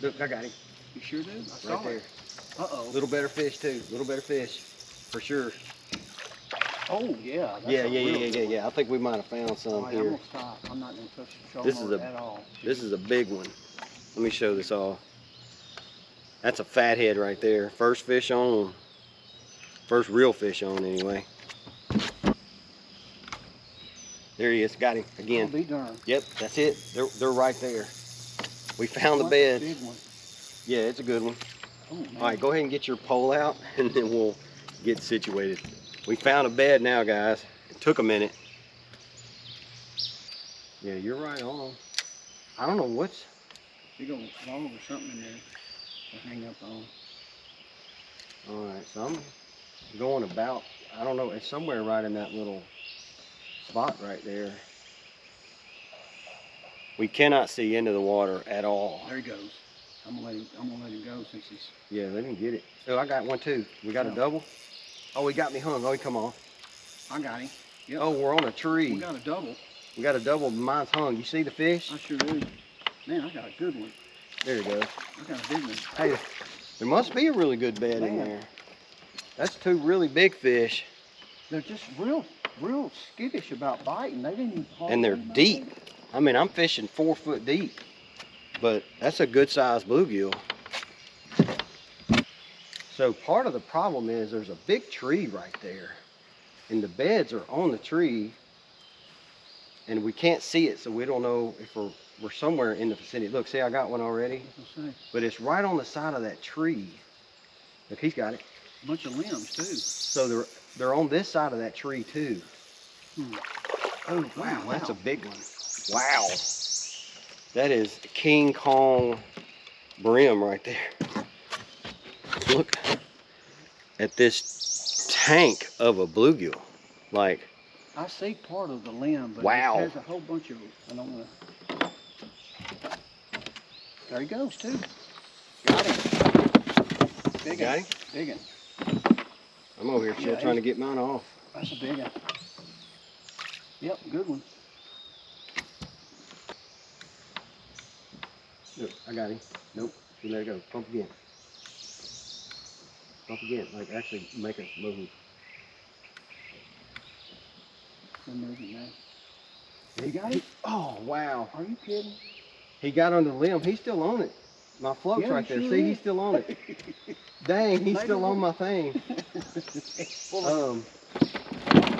Look, I got him. You sure do? I saw Right there. it. Uh-oh. Little better fish too. Little better fish. For sure. Oh, yeah. That's Yeah. I think we might have found some right, here. I'm going to stop. I'm not going to touch the This trolling is at all. This is a big one. Let me show this all. That's a fathead right there. First fish on. First real fish on anyway. There he is. Got him again. I'll be darned. Yep, that's it. They're right there. We found the That's bed. a big one. Yeah, it's a good one. Oh, man. All right, go ahead and get your pole out, and then we'll get situated. We found a bed now, guys. It took a minute. Yeah, you're right on. I don't know what's... Big old log or something in there to hang up on. All right, so I'm going about, I don't know, it's somewhere right in that little spot right there. We cannot see into the water at all. There he goes. I'm gonna let him go since he's... Yeah, let him get it. Oh, I got one too. We got a double? Oh, he got me hung. Oh, he come on. I got him. Yep. Oh, we're on a tree. We got a double. We got a double. Mine's hung. You see the fish? I sure do. Man, I got a good one. There you go. I got a big one. Hey, there must be a really good bed in there. That's two really big fish. They're just real skittish about biting. They didn't even haul And they're them out. deep. I mean, I'm fishing 4 foot deep. But that's a good sized bluegill. So part of the problem is there's a big tree right there. And the beds are on the tree. And we can't see it, so we don't know if we're somewhere in the vicinity. Look, see, I got one already. But it's right on the side of that tree. Look, he's got it. A bunch of limbs too. So they're on this side of that tree too. Oh wow, that's a big one. Wow. That is King Kong brim right there. Look at this tank of a bluegill. Like, I see part of the limb, but wow. there's a whole bunch of them. I don't want to. There he goes too. Got him. Big got one. him? Big one. I'm over here still trying to get mine off. That's a big one. Yep, good one. Look, I got him. Nope. You let it go. Pump again. Pump again. Like, actually make a move. We're moving now. You got it? Oh, wow. Are you kidding? He got on the limb. He's still on it. My float's right there. Sure See, is. he's still on it. Dang, he's still on my thing.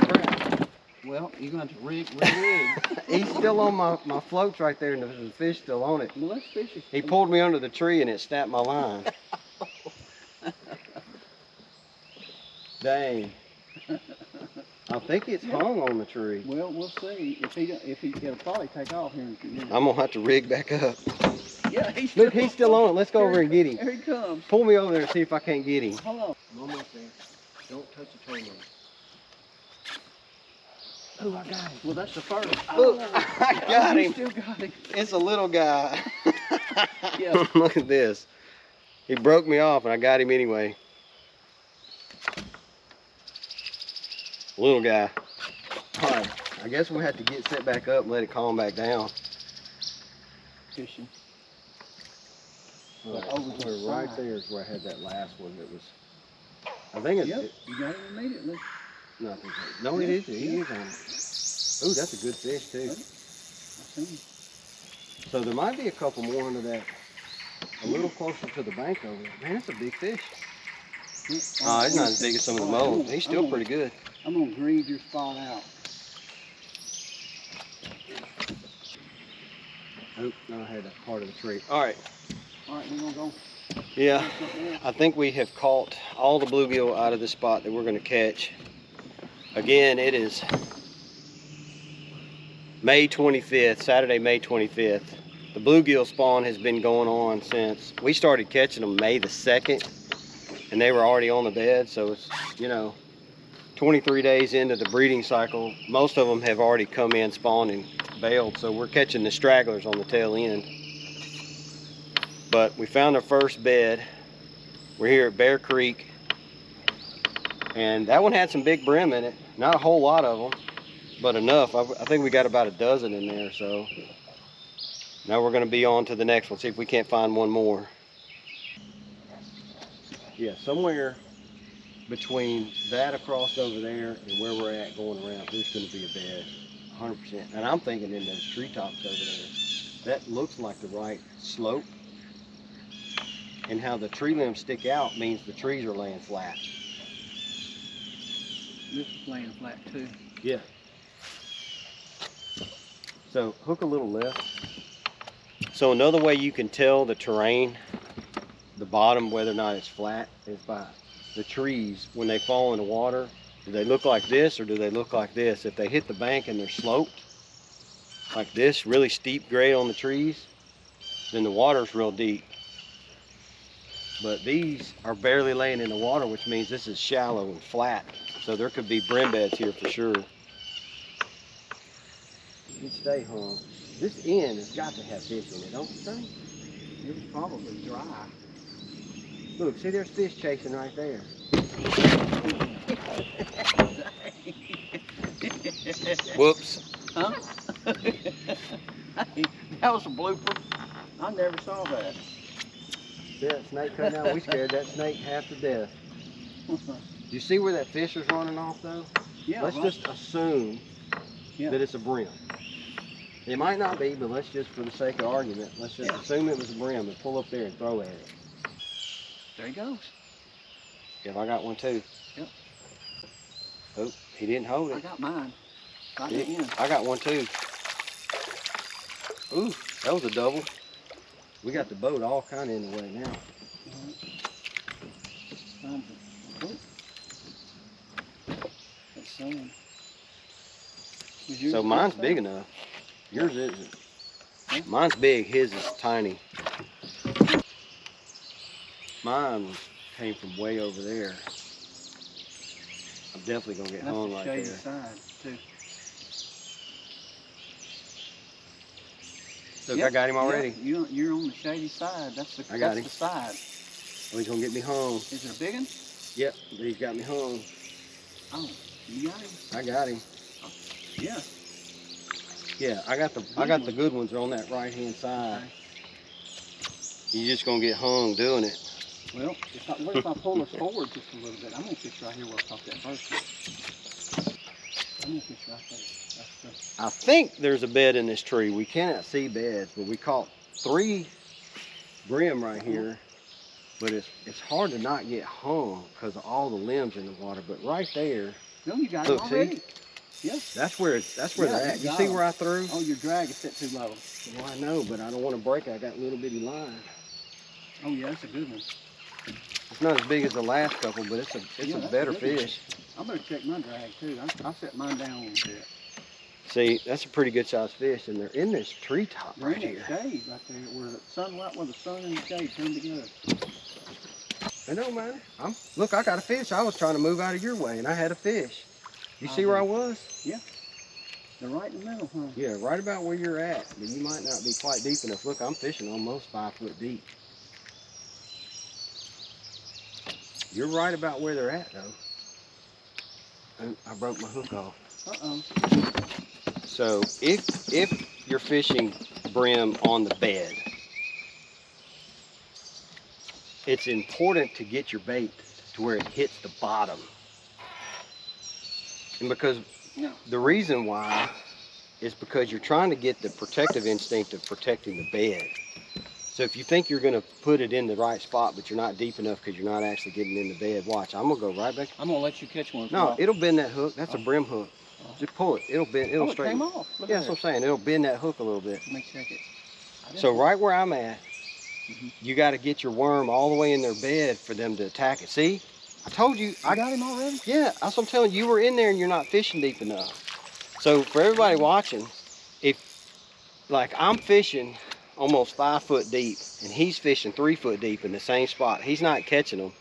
Crap. Well, you're going to have to rig. He's still on my floats right there, and the fish still on it. Well, let's fish it. He pulled me under the tree, and it snapped my line. Dang. I think it's hung on the tree. Well, we'll see. It'll probably take off here in a few minutes. I'm gonna have to rig back up. Yeah, he's Look, he's still on it. Let's go over and get him. Here he comes. Pull me over there and see if I can't get him. Hold on. I'm almost there. Don't touch the tree. Oh, I got him. Well, that's the first. Look, I got you him. Still got him. It's a little guy. Yeah. Look at this. He broke me off, and I got him anyway. Little guy. All right, I guess we'll have to get set back up and let it calm back down. Fishing. All right, Over to the right side. there is where I had that last one that was, I think it's, Yep, you got it immediately. nothing. No, it is. He is on it. Oh, that's a good fish too. I see him. So there might be a couple more under that, a little closer to the bank over there. Man, that's a big fish. Oh, he's not as big as some of the moles. He's still pretty good. I'm gonna grieve your spot out. Oh, no, I had that part of the tree. All right. All right, we're gonna go. Yeah, I think we have caught all the bluegill out of the spot that we're going to catch. Again, it is May 25th, Saturday, May 25th. The bluegill spawn has been going on since we started catching them May the 2nd, and they were already on the bed. So it's, you know, 23 days into the breeding cycle. Most of them have already come in, spawned, and bailed. So we're catching the stragglers on the tail end. But we found our first bed. We're here at Bear Creek, and that one had some big brim in it. Not a whole lot of them, but enough. I think we got about a dozen in there. So Now we're going to be on to the next one. See if we can't find one more. Yeah, somewhere between that across over there and where we're at going around, there's going to be a bed, 100%. And I'm thinking in those treetops over there. That looks like the right slope. And how the tree limbs stick out means the trees are laying flat. This is laying flat too. Yeah. So hook a little left. So another way you can tell the terrain, the bottom, whether or not it's flat, is by the trees. When they fall in the water, do they look like this or do they look like this? If they hit the bank and they're sloped, like this, really steep grade on the trees, then the water's real deep. But these are barely laying in the water, which means this is shallow and flat. So there could be brim beds here for sure. You'd stay hung. This end has got to have fish in it, don't you think? It's probably dry. Look, see, there's fish chasing right there. Whoops. Huh? That was a blooper. I never saw that. See that snake cutting out? We scared that snake half to death. You see where that fish is running off though? Yeah. Let's just assume that it's a brim. It might not be, but let's just, for the sake of argument, let's just assume it was a brim and pull up there and throw at it. There he goes. Yep, I got one too. Yep. Oh, he didn't hold I it. got mine. Got it in. I got one too. Ooh, that was a double. We got the boat all kind of in the way now. So mine's big enough. Yours isn't. Mine's big, his is tiny. Mine came from way over there. I'm definitely gonna get hung right there. Side too. Look, I got him already. Yep. You're on the shady side. That's the, the side. Oh, he's gonna get me hung. Is it a big one? Yep, but he's got me hung. Oh, you got him? I got him. Yeah. Yeah, I got the good ones on that right hand side. Okay. You're just gonna get hung doing it. Well, what if I pull us forward just a little bit? I'm gonna fish right here where I caught that first one. I'm gonna fish right there. I think there's a bed in this tree. We cannot see beds, but we caught 3 brim right here. But it's hard to not get hung because of all the limbs in the water. But right there, no, you got look, it already. See? Yes. That's where they're at. You see where I threw? Oh, your drag is set too low. Well, I know, but I don't want to break it. I got little bitty line. Oh yeah, that's a good one. It's not as big as the last couple, but it's a better fish. I better check my drag too. I set mine down a little bit. See, that's a pretty good sized fish, and they're in this treetop right here. Shade right there, where the sunlight, where the sun and the shade come together. It don't matter. Look, I got a fish. I was trying to move out of your way, and I had a fish. You see where I was? Yeah. They're right in the middle, huh? Yeah, right about where you're at, but you might not be quite deep enough. Look, I'm fishing almost 5 foot deep. You're right about where they're at, though. And I broke my hook off. Uh-oh. So if you're fishing brim on the bed, it's important to get your bait to where it hits the bottom. And because the reason why is because you're trying to get the protective instinct of protecting the bed. So if you think you're going to put it in the right spot, but you're not deep enough because you're not actually getting in the bed, watch. I'm going to go right back. I'm going to let you catch one. No, it'll bend that hook. That's a brim hook. Just pull it. It'll bend. It'll straighten. It came off. Yeah, that's what I'm saying. It'll bend that hook a little bit. Let me check it. So right where I'm at, you got to get your worm all the way in their bed for them to attack it. See? I told you. I got him already? Yeah, that's what I'm telling you. You were in there and you're not fishing deep enough. So for everybody watching, if, like, I'm fishing almost 5 foot deep and he's fishing 3 foot deep in the same spot, he's not catching them.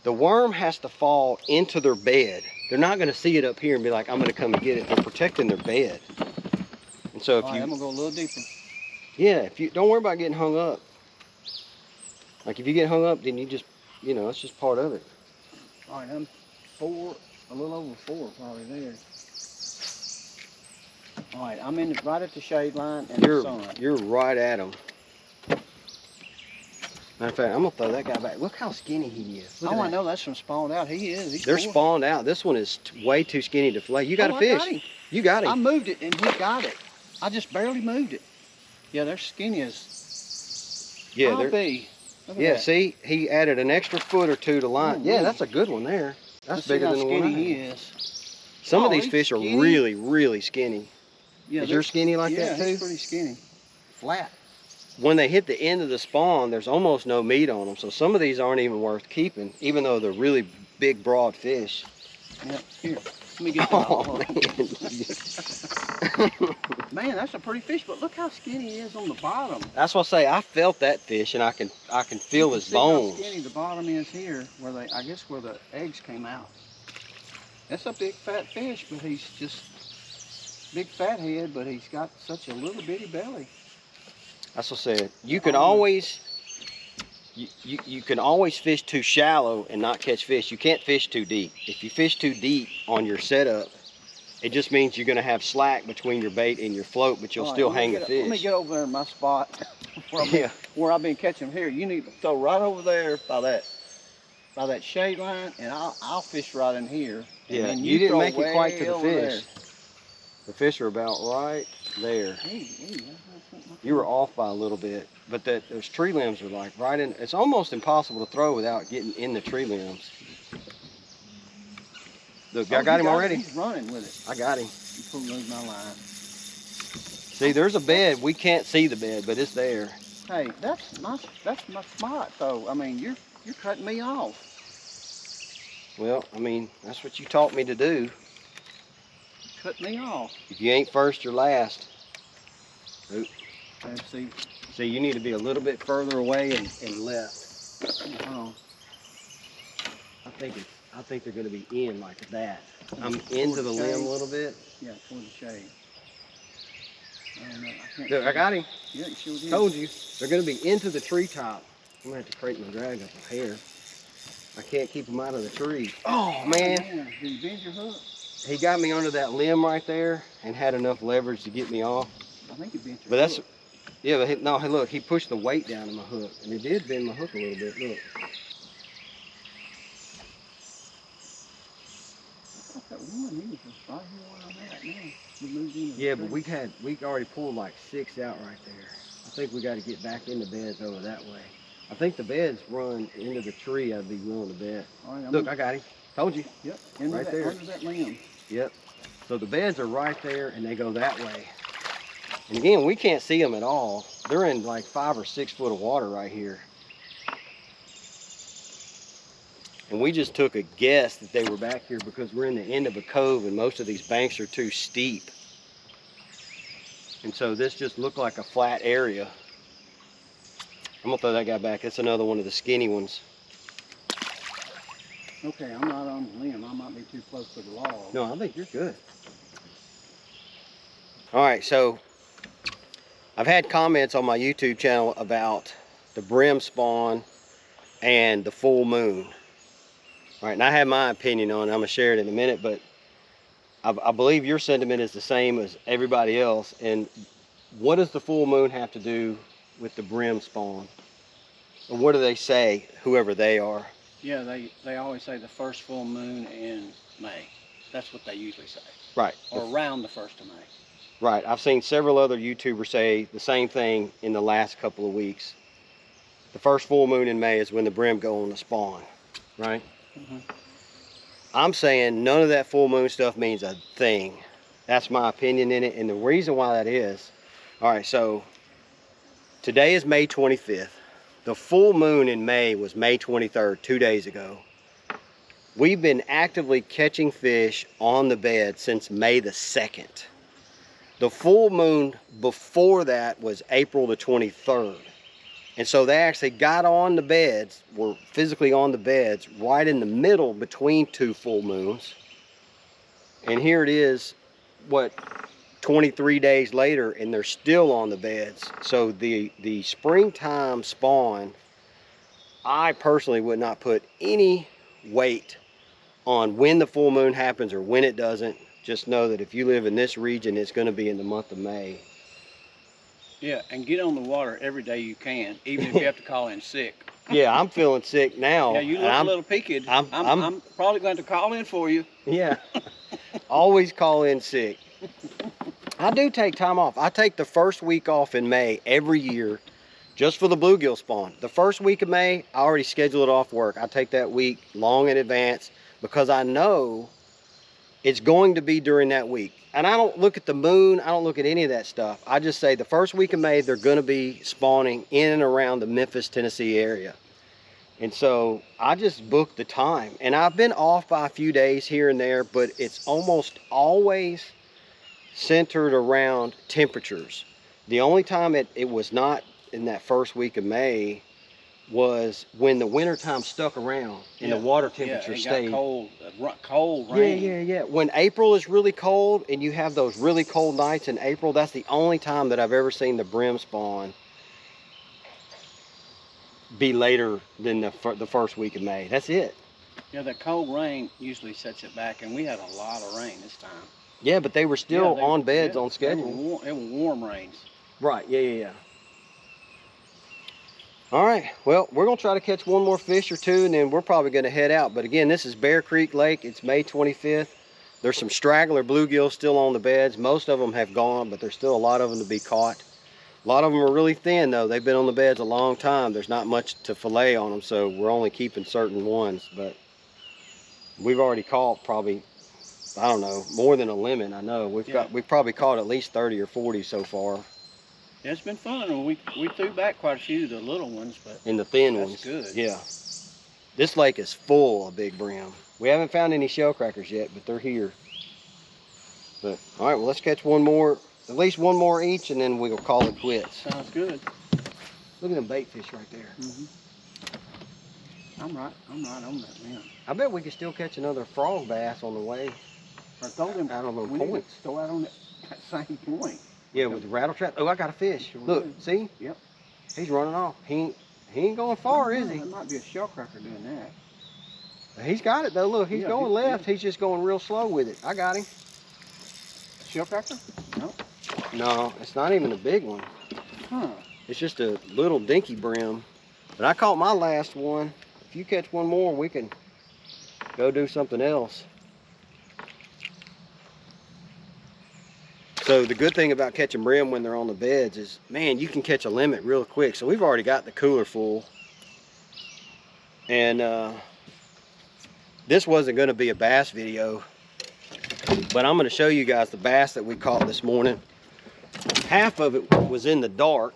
The worm has to fall into their bed. They're not going to see it up here and be like, I'm going to come and get it. They're protecting their bed. And so if I'm going to go a little deeper. Yeah, if you don't worry about getting hung up. Like if you get hung up, then you just, you know, it's just part of it. All right, I'm a little over 4 probably there. All right, I'm in right at the shade line and the sun. You're right at them. Matter of fact, I'm gonna throw that guy back. Look how skinny he is. Look at Oh, I that. know that's from spawned out. He is. He's They're four. spawned out. This one is way too skinny to fillet. You got a I fish. got him. You got I him. moved it and he got it. I just barely moved it. Yeah, they're skinny as. Yeah, I'll be. Look at yeah. that. See, he added an extra foot or two to line. Oh, Yeah, really? that's a good one there. That's Let's see bigger how than the one I skinny he had. is. Some of Oh, these he's fish are skinny. really, really skinny. Yeah, Is yours skinny like that Yeah, too? he's pretty skinny. Flat. When they hit the end of the spawn, there's almost no meat on them. So some of these aren't even worth keeping, even though they're really big, broad fish. Yep, here. Let me get Oh, that. Man, that's a pretty fish, but look how skinny he is on the bottom. That's what I say. I felt that fish, and I can feel his See bones. how skinny the bottom is here, where they, I guess where the eggs came out. That's a big fat fish, but he's just big fat head, but he's got such a little bitty belly. That's what I said. You can always you can always fish too shallow and not catch fish. You can't fish too deep. If you fish too deep on your setup, it just means you're going to have slack between your bait and your float, but you'll still hang the fish. Let me get over there in my spot where I've been catching them here. You need to throw right over there by that shade line, and I'll fish right in here. Yeah, and you didn't make it quite to the over fish. there. The fish are about right there. You were off by a little bit, but those tree limbs are like right in. It's almost impossible to throw without getting in the tree limbs. Look, I got him already. He's running with it. I got him. You pull lose my line. See, there's a bed. We can't see the bed, but it's there. Hey, that's my spot though. I mean, you're cutting me off. Well, I mean, that's what you taught me to do. Cut me off. If you ain't first, you're last. Oop. Let's see. See, you need to be a little bit further away and left. Oh. I think they're going to be in like that. I'm into the limb a little bit. Yeah, toward the shade. Look, I got him. Yeah, you sure did. Told you. They're going to be into the treetop. I'm going to have to crank my drag up a hair. I can't keep them out of the tree. Oh, man. Did you bend your hook? He got me under that limb right there and had enough leverage to get me off. I think you bent your But that's, hook. yeah, but no, hey, look, he pushed the weight down in my hook, and it did bend my hook a little bit, look. I thought that one, he was just right here where I'm at now. We moved into the Yeah, tree. but we already pulled like 6 out right there. I think we got to get back in the beds over that way. I think the beds run into the tree, I'd be willing to bet. All right, Look, I got him. Told you. Yep, right there. under that limb. Yep. So the beds are right there, and they go that way. And again, we can't see them at all. They're in like 5 or 6 foot of water right here. And we just took a guess that they were back here because we're in the end of a cove and most of these banks are too steep. And so this just looked like a flat area. I'm gonna throw that guy back. That's another one of the skinny ones. Okay, I'm not on the limb. I might be too close to the log. No, I think you're good. All right, so I've had comments on my YouTube channel about the brim spawn and the full moon. All right, and I have my opinion on it. I'm gonna share it in a minute, but I believe your sentiment is the same as everybody else. And what does the full moon have to do with the brim spawn? Or what do they say, whoever they are? Yeah, they always say the first full moon in May. That's what they usually say. Right. Or around the 1st of May. Right. I've seen several other YouTubers say the same thing in the last couple of weeks. The first full moon in May is when the brim go on the spawn, right? Mm-hmm. I'm saying none of that full moon stuff means a thing. That's my opinion in it, and the reason why that is, all right, so today is May 25th. The full moon in May was May 23rd, 2 days ago. We've been actively catching fish on the bed since May the 2nd. The full moon before that was April the 23rd. And so they actually got on the beds, were physically on the beds, right in the middle between 2 full moons. And here it is, what, 23 days later, and they're still on the beds. So the springtime spawn, I personally would not put any weight on when the full moon happens or when it doesn't. just know that if you live in this region, it's going to be in the month of May. Yeah, and get on the water every day you can, even if you have to call in sick. Yeah, I'm feeling sick now. Yeah, you look a little peaked. I'm probably going to call in for you. Yeah, always call in sick. I do take time off. I take the first week off in May every year just for the bluegill spawn. The first week of May, I already schedule it off work. I take that week long in advance because I know it's going to be during that week. And I don't look at the moon, I don't look at any of that stuff. I just say the first week of May, they're gonna be spawning in and around the Memphis, Tennessee area. And so I just book the time. And I've been off by a few days here and there, but it's almost always centered around temperatures. The only time it was not in that first week of May was when the winter time stuck around and the water temperature stayed cold rain. Yeah. When April is really cold and you have those really cold nights in April, that's the only time that I've ever seen the brim spawn be later than the first week of May. That's it. Yeah, the cold rain usually sets it back, and we had a lot of rain this time. Yeah, but they were still on beds on schedule. They were warm rains. Right, yeah. All right, well, we're gonna try to catch one more fish or two, and then we're probably gonna head out. But again, this is Bear Creek Lake. It's May 25th. There's some straggler bluegill still on the beds. Most of them have gone, but there's still a lot of them to be caught. A lot of them are really thin, though. They've been on the beds a long time. There's not much to fillet on them, so we're only keeping certain ones. But we've already caught probably, I don't know, more than a limit. I know we've probably caught at least 30 or 40 so far. Yeah, it's been fun. We threw back quite a few of the little ones, but and the thin ones. Good. Yeah. This lake is full of big brim. We haven't found any shell crackers yet, but they're here. But all right, well, let's catch one more, at least one more each, and then we'll call it quits. Sounds good. Look at them bait fish right there. I'm right on that man. I bet we could still catch another frog bass on the way. I told him out on those we points. Go out on that same point. Yeah, with the rattle trap. Oh, I got a fish. Sure Look, did. see? Yep. He's running off. He ain't going far, is he? That might be a shell cracker doing that. He's got it though. Look, he's going left. He's just going real slow with it. I got him. Shell cracker? No. No, it's not even a big one. Huh. It's just a little dinky brim. But I caught my last one. If you catch one more, we can go do something else. So the good thing about catching brim when they're on the beds is, man, you can catch a limit real quick. So we've already got the cooler full. And this wasn't gonna be a bass video, but I'm gonna show you guys the bass that we caught this morning. Half of it was in the dark,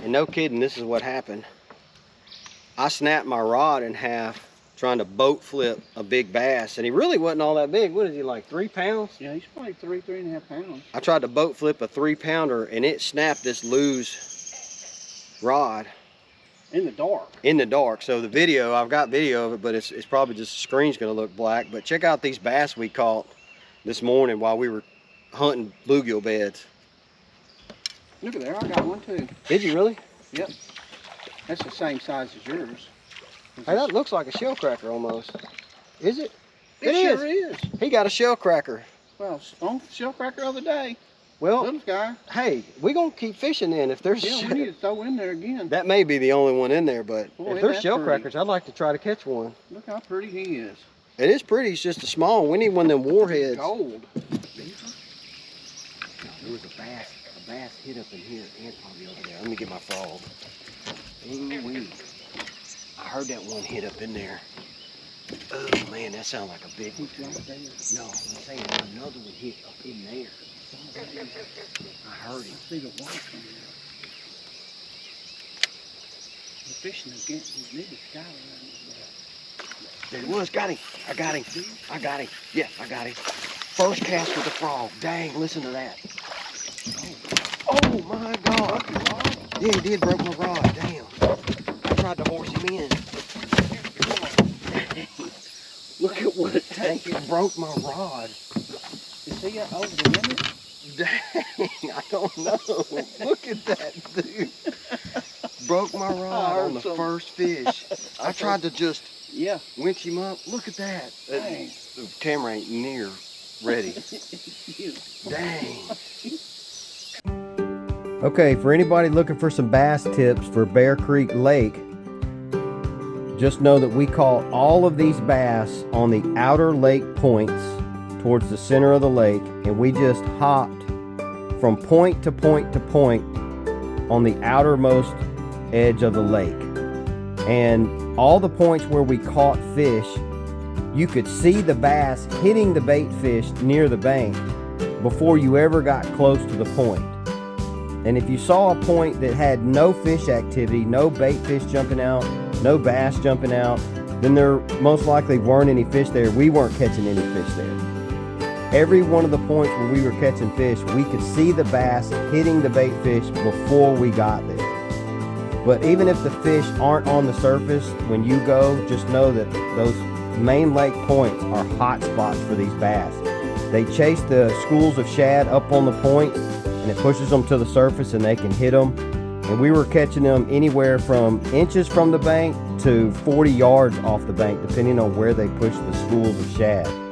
and no kidding, this is what happened. I snapped my rod in half trying to boat flip a big bass, and he really wasn't all that big. What is he, like 3 pounds? Yeah, he's probably 3.5 pounds. I tried to boat flip a 3-pounder, and it snapped this loose rod. In the dark. In the dark. So the video, I've got video of it, but it's probably just the screen's gonna look black. But check out these bass we caught this morning while we were hunting bluegill beds. Look at there, I got one too. Did you really? Yep. That's the same size as yours. Hey, that looks like a shell cracker almost. Is it? It sure is. He got a shell cracker. Well, on shell cracker of the day. Well, little guy. Hey, we're gonna keep fishing then. If there's we need to throw in there again. That may be the only one in there, but Boy, if there's shell crackers, I'd like to try to catch one. Look how pretty he is. It is pretty. It's just a small one. We need one of them warheads. Gold. There was a bass hid up in here and probably over there. Let me get my frog. Ooh-wee. I heard that one hit up in there. Oh man, that sounds like a big one. No, I'm saying another one hit up in there. I heard it. I see the white coming out. The fishing again, maybe There he was. Got him. I got him. I got him. Yeah, I got him. First cast with the frog. Dang, listen to that. Oh my God. Yeah, he did break my rod. Damn. I tried to horse him in. Look at what it takes. It broke my rod. Is he over the limit? Dang, I don't know. Look at that, dude. Broke my rod on the first fish. I tried to just winch him up. Look at that. The camera ain't near ready. Dang. Okay, for anybody looking for some bass tips for Bear Creek Lake, just know that we caught all of these bass on the outer lake points towards the center of the lake, and we just hopped from point to point to point on the outermost edge of the lake. And all the points where we caught fish, you could see the bass hitting the bait fish near the bank before you ever got close to the point. And if you saw a point that had no fish activity, no bait fish jumping out, no bass jumping out, then there most likely weren't any fish there. We weren't catching any fish there. Every one of the points where we were catching fish, we could see the bass hitting the bait fish before we got there. But even if the fish aren't on the surface when you go, just know that those main lake points are hot spots for these bass. They chase the schools of shad up on the point, and it pushes them to the surface and they can hit them. And we were catching them anywhere from inches from the bank to 40 yards off the bank, depending on where they push the schools of shad.